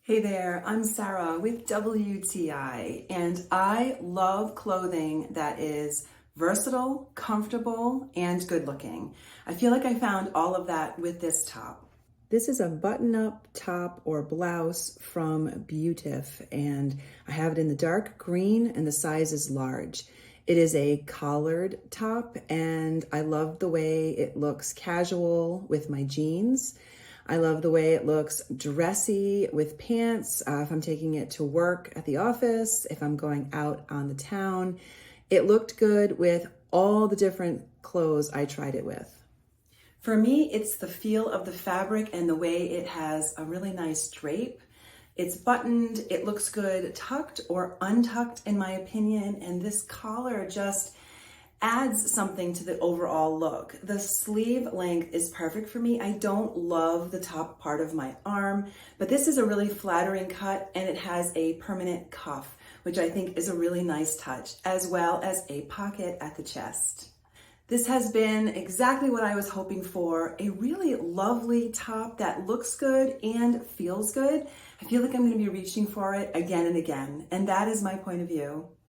Hey there, I'm Sarah with WTI, and I love clothing that is versatile, comfortable, and good looking. I feel like I found all of that with this top. This is a button-up top or blouse from Beautife, and I have it in the dark green and the size is large. It is a collared top, and I love the way it looks casual with my jeans. I love the way it looks dressy with pants, if I'm taking it to work at the office, if I'm going out on the town. It looked good with all the different clothes I tried it with. For me, it's the feel of the fabric and the way it has a really nice drape. It's buttoned, it looks good tucked or untucked in my opinion, and this collar just adds something to the overall look. The sleeve length is perfect for me. I don't love the top part of my arm, but this is a really flattering cut and it has a permanent cuff, which I think is a really nice touch, as well as a pocket at the chest. This has been exactly what I was hoping for, a really lovely top that looks good and feels good. I feel like I'm going to be reaching for it again and again, and that is my point of view.